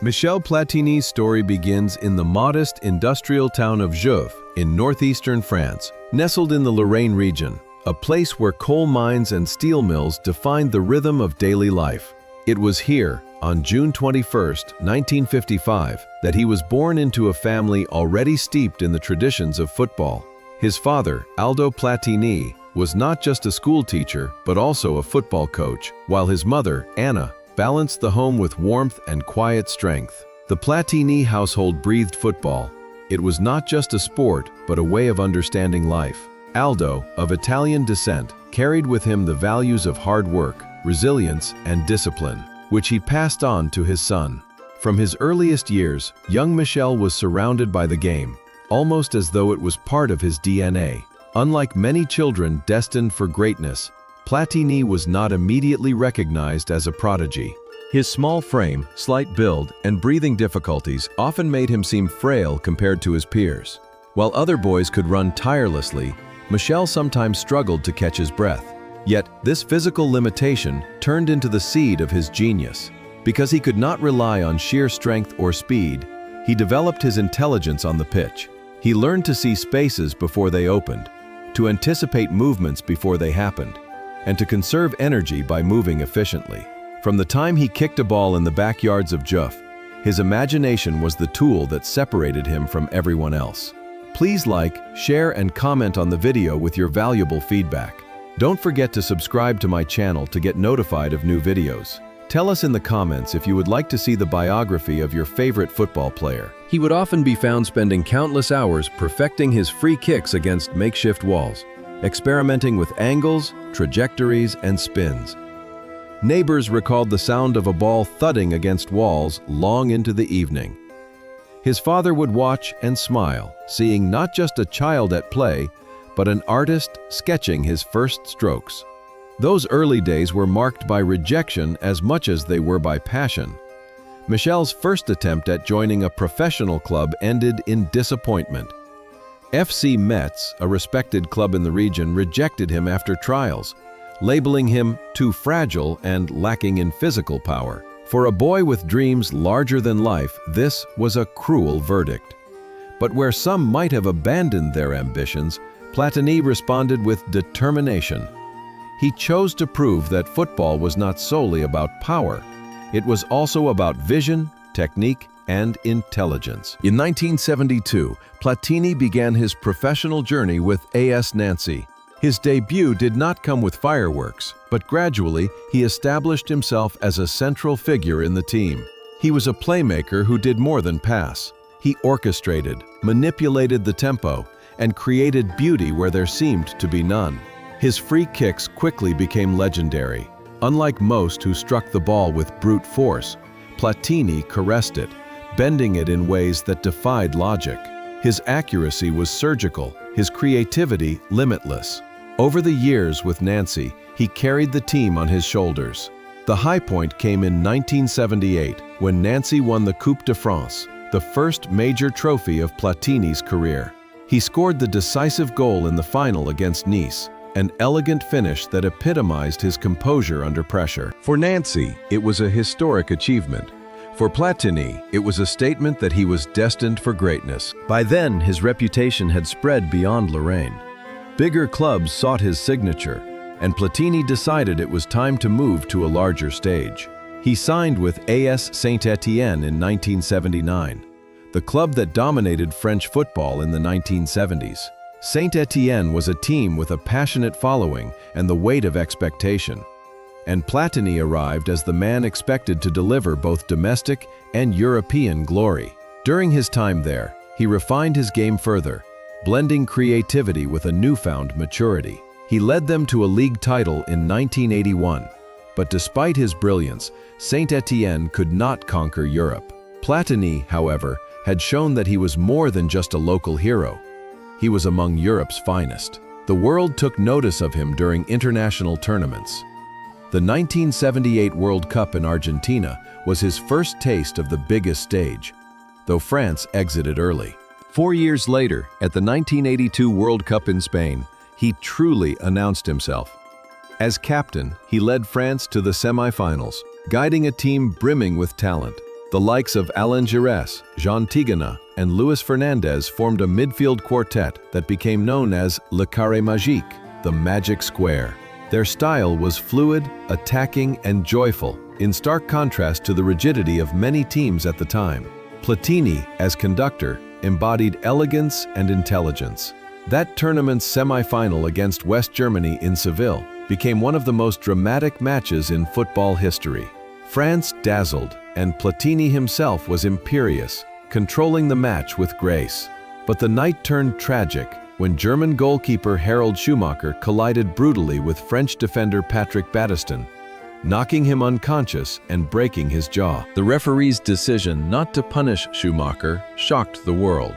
Michel Platini's story begins in the modest industrial town of Juve in northeastern France, nestled in the Lorraine region, a place where coal mines and steel mills defined the rhythm of daily life. It was here, on June 21, 1955, that he was born into a family already steeped in the traditions of football. His father, Aldo Platini, was not just a school teacher, but also a football coach, while his mother, Anna, balanced the home with warmth and quiet strength. The Platini household breathed football. It was not just a sport, but a way of understanding life. Aldo, of Italian descent, carried with him the values of hard work, resilience, and discipline, which he passed on to his son. From his earliest years, young Michel was surrounded by the game, almost as though it was part of his DNA. Unlike many children destined for greatness, Platini was not immediately recognized as a prodigy. His small frame, slight build, and breathing difficulties often made him seem frail compared to his peers. While other boys could run tirelessly, Michel sometimes struggled to catch his breath. Yet, this physical limitation turned into the seed of his genius. Because he could not rely on sheer strength or speed, he developed his intelligence on the pitch. He learned to see spaces before they opened, to anticipate movements before they happened, and to conserve energy by moving efficiently. From the time he kicked a ball in the backyards of Juve, his imagination was the tool that separated him from everyone else. Please like, share, and comment on the video with your valuable feedback. Don't forget to subscribe to my channel to get notified of new videos. Tell us in the comments if you would like to see the biography of your favorite football player. He would often be found spending countless hours perfecting his free kicks against makeshift walls, experimenting with angles, trajectories, and spins. Neighbors recalled the sound of a ball thudding against walls long into the evening. His father would watch and smile, seeing not just a child at play, but an artist sketching his first strokes. Those early days were marked by rejection as much as they were by passion. Michel's first attempt at joining a professional club ended in disappointment. FC Metz, a respected club in the region, rejected him after trials, labeling him too fragile and lacking in physical power. For a boy with dreams larger than life, this was a cruel verdict. But where some might have abandoned their ambitions, Platini responded with determination. He chose to prove that football was not solely about power. It was also about vision, technique, and intelligence. In 1972, Platini began his professional journey with AS Nancy. His debut did not come with fireworks, but gradually he established himself as a central figure in the team. He was a playmaker who did more than pass. He orchestrated, manipulated the tempo, and created beauty where there seemed to be none. His free kicks quickly became legendary. Unlike most who struck the ball with brute force, Platini caressed it, bending it in ways that defied logic. His accuracy was surgical, his creativity limitless. Over the years with Nancy, he carried the team on his shoulders. The high point came in 1978, when Nancy won the Coupe de France, the first major trophy of Platini's career. He scored the decisive goal in the final against Nice, an elegant finish that epitomized his composure under pressure. For Nancy, it was a historic achievement. For Platini, it was a statement that he was destined for greatness. By then, his reputation had spread beyond Lorraine. Bigger clubs sought his signature, and Platini decided it was time to move to a larger stage. He signed with AS Saint-Etienne in 1979, the club that dominated French football in the 1970s. Saint-Etienne was a team with a passionate following and the weight of expectation. And Platini arrived as the man expected to deliver both domestic and European glory. During his time there, he refined his game further, blending creativity with a newfound maturity. He led them to a league title in 1981. But despite his brilliance, Saint-Etienne could not conquer Europe. Platini, however, had shown that he was more than just a local hero. He was among Europe's finest. The world took notice of him during international tournaments. The 1978 World Cup in Argentina was his first taste of the biggest stage, though France exited early. 4 years later, at the 1982 World Cup in Spain, he truly announced himself. As captain, he led France to the semifinals, guiding a team brimming with talent. The likes of Alain Giresse, Jean Tigana, and Luis Fernandez formed a midfield quartet that became known as Le Carré Magique, the Magic Square. Their style was fluid, attacking, and joyful, in stark contrast to the rigidity of many teams at the time. Platini, as conductor, embodied elegance and intelligence. That tournament's semi-final against West Germany in Seville became one of the most dramatic matches in football history. France dazzled, and Platini himself was imperious, controlling the match with grace. But the night turned tragic when German goalkeeper Harald Schumacher collided brutally with French defender Patrick Battiston, knocking him unconscious and breaking his jaw. The referee's decision not to punish Schumacher shocked the world.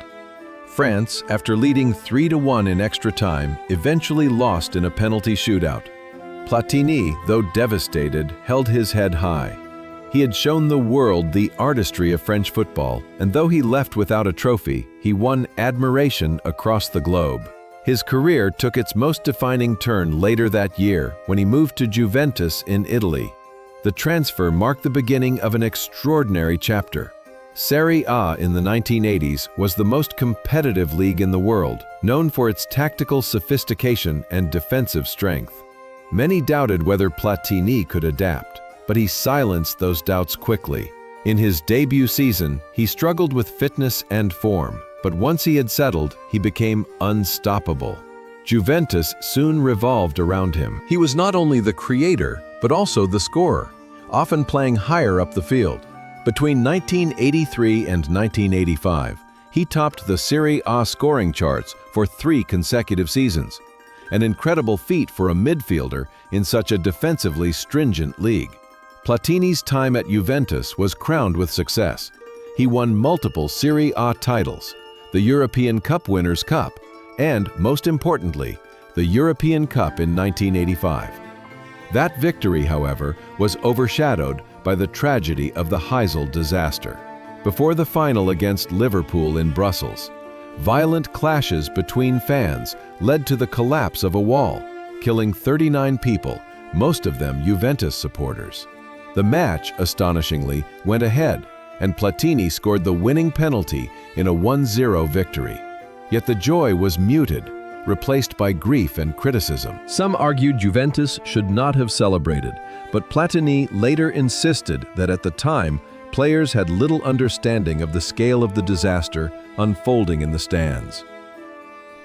France, after leading 3-1 in extra time, eventually lost in a penalty shootout. Platini, though devastated, held his head high. He had shown the world the artistry of French football, and though he left without a trophy, he won admiration across the globe. His career took its most defining turn later that year when he moved to Juventus in Italy. The transfer marked the beginning of an extraordinary chapter. Serie A in the 1980s was the most competitive league in the world, known for its tactical sophistication and defensive strength. Many doubted whether Platini could adapt, but he silenced those doubts quickly. In his debut season, he struggled with fitness and form, but once he had settled, he became unstoppable. Juventus soon revolved around him. He was not only the creator, but also the scorer, often playing higher up the field. Between 1983 and 1985, he topped the Serie A scoring charts for 3 consecutive seasons, an incredible feat for a midfielder in such a defensively stringent league. Platini's time at Juventus was crowned with success. He won multiple Serie A titles, the European Cup Winners' Cup, and, most importantly, the European Cup in 1985. That victory, however, was overshadowed by the tragedy of the Heysel disaster. Before the final against Liverpool in Brussels, violent clashes between fans led to the collapse of a wall, killing 39 people, most of them Juventus supporters. The match, astonishingly, went ahead, and Platini scored the winning penalty in a 1-0 victory. Yet the joy was muted, replaced by grief and criticism. Some argued Juventus should not have celebrated, but Platini later insisted that at the time, players had little understanding of the scale of the disaster unfolding in the stands.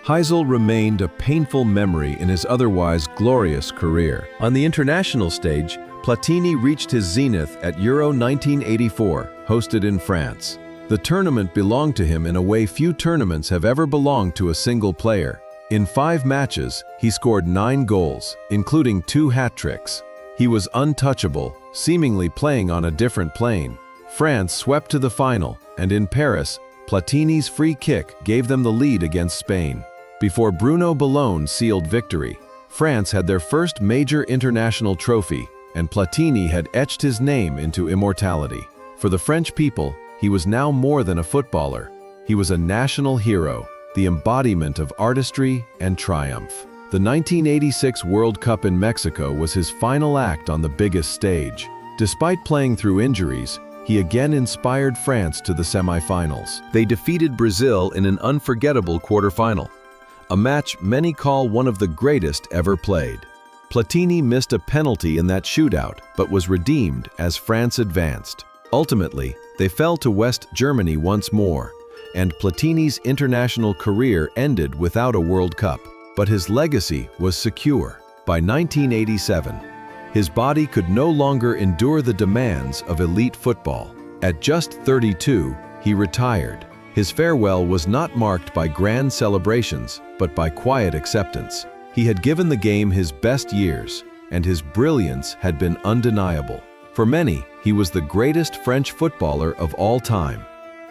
Heysel remained a painful memory in his otherwise glorious career. On the international stage, Platini reached his zenith at Euro 1984, hosted in France. The tournament belonged to him in a way few tournaments have ever belonged to a single player. In 5 matches, he scored 9 goals, including 2 hat-tricks. He was untouchable, seemingly playing on a different plane. France swept to the final, and in Paris, Platini's free kick gave them the lead against Spain. Before Ballon sealed victory, France had their first major international trophy, and Platini had etched his name into immortality. For the French people, he was now more than a footballer. He was a national hero, the embodiment of artistry and triumph. The 1986 World Cup in Mexico was his final act on the biggest stage. Despite playing through injuries, he again inspired France to the semifinals. They defeated Brazil in an unforgettable quarterfinal, a match many call one of the greatest ever played. Platini missed a penalty in that shootout, but was redeemed as France advanced. Ultimately, they fell to West Germany once more, and Platini's international career ended without a World Cup. But his legacy was secure. By 1987, his body could no longer endure the demands of elite football. At just 32, he retired. His farewell was not marked by grand celebrations, but by quiet acceptance. He had given the game his best years, and his brilliance had been undeniable. For many, he was the greatest French footballer of all time,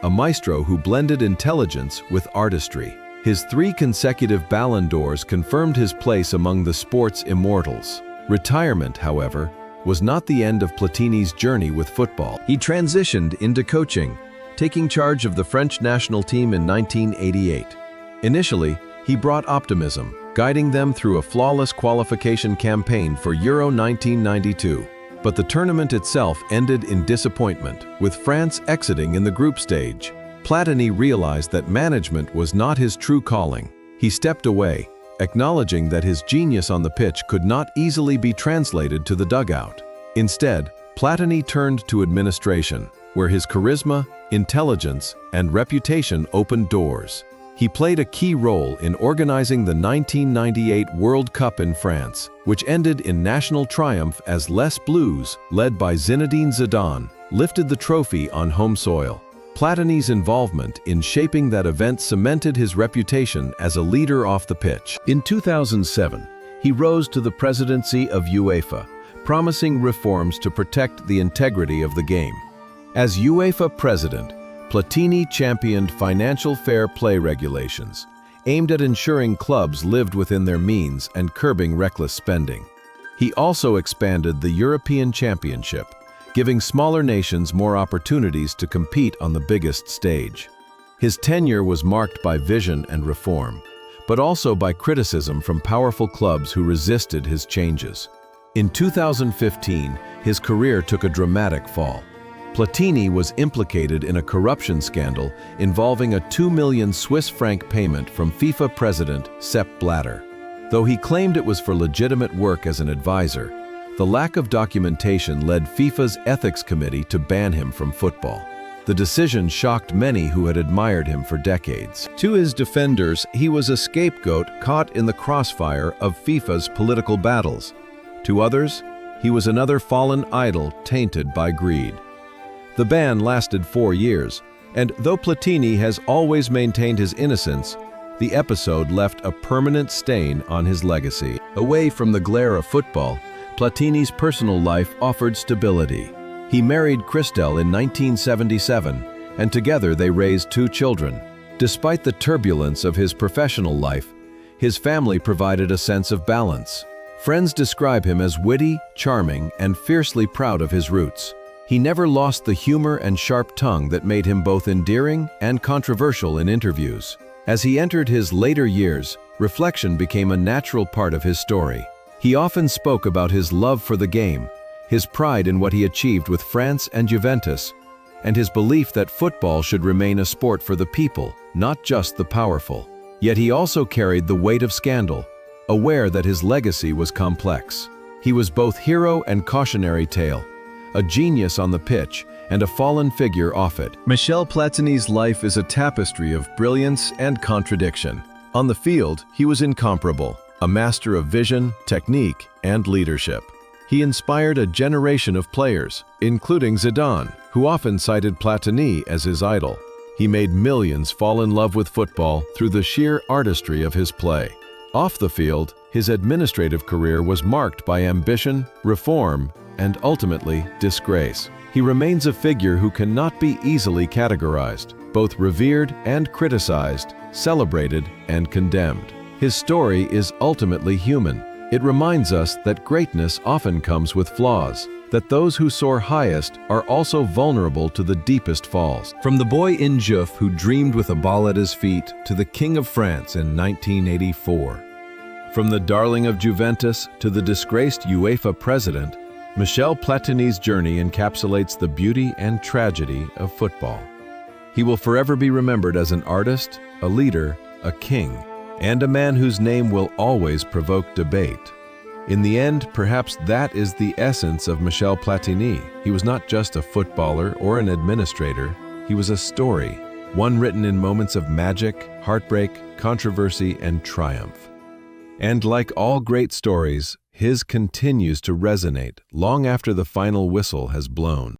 a maestro who blended intelligence with artistry. His 3 consecutive Ballon d'Ors confirmed his place among the sport's immortals. Retirement, however, was not the end of Platini's journey with football. He transitioned into coaching, taking charge of the French national team in 1988. Initially, he brought optimism, guiding them through a flawless qualification campaign for Euro 1992. But the tournament itself ended in disappointment, with France exiting in the group stage. Platini realized that management was not his true calling. He stepped away, acknowledging that his genius on the pitch could not easily be translated to the dugout. Instead, Platini turned to administration, where his charisma, intelligence, and reputation opened doors. He played a key role in organizing the 1998 World Cup in France, which ended in national triumph as Les Bleus, led by Zinedine Zidane, lifted the trophy on home soil. Platini's involvement in shaping that event cemented his reputation as a leader off the pitch. In 2007, he rose to the presidency of UEFA, promising reforms to protect the integrity of the game. As UEFA president, Platini championed financial fair play regulations, aimed at ensuring clubs lived within their means and curbing reckless spending. He also expanded the European Championship, giving smaller nations more opportunities to compete on the biggest stage. His tenure was marked by vision and reform, but also by criticism from powerful clubs who resisted his changes. In 2015, his career took a dramatic fall. Platini was implicated in a corruption scandal involving a 2 million Swiss franc payment from FIFA president Sepp Blatter. Though he claimed it was for legitimate work as an advisor, the lack of documentation led FIFA's ethics committee to ban him from football. The decision shocked many who had admired him for decades. To his defenders, he was a scapegoat caught in the crossfire of FIFA's political battles. To others, he was another fallen idol tainted by greed. The ban lasted 4 years, and though Platini has always maintained his innocence, the episode left a permanent stain on his legacy. Away from the glare of football, Platini's personal life offered stability. He married Christelle in 1977, and together they raised 2 children. Despite the turbulence of his professional life, his family provided a sense of balance. Friends describe him as witty, charming, and fiercely proud of his roots. He never lost the humor and sharp tongue that made him both endearing and controversial in interviews. As he entered his later years, reflection became a natural part of his story. He often spoke about his love for the game, his pride in what he achieved with France and Juventus, and his belief that football should remain a sport for the people, not just the powerful. Yet he also carried the weight of scandal, aware that his legacy was complex. He was both hero and cautionary tale, a genius on the pitch and a fallen figure off it. Michel Platini's life is a tapestry of brilliance and contradiction. On the field, he was incomparable, a master of vision, technique, and leadership. He inspired a generation of players, including Zidane, who often cited Platini as his idol. He made millions fall in love with football through the sheer artistry of his play. Off the field, his administrative career was marked by ambition, reform, and ultimately disgrace. He remains a figure who cannot be easily categorized, both revered and criticized, celebrated and condemned. His story is ultimately human. It reminds us that greatness often comes with flaws, that those who soar highest are also vulnerable to the deepest falls. From the boy in Juve who dreamed with a ball at his feet to the King of France in 1984. From the darling of Juventus to the disgraced UEFA president, Michel Platini's journey encapsulates the beauty and tragedy of football. He will forever be remembered as an artist, a leader, a king, and a man whose name will always provoke debate. In the end, perhaps that is the essence of Michel Platini. He was not just a footballer or an administrator, he was a story, one written in moments of magic, heartbreak, controversy, and triumph. And like all great stories, his continues to resonate long after the final whistle has blown.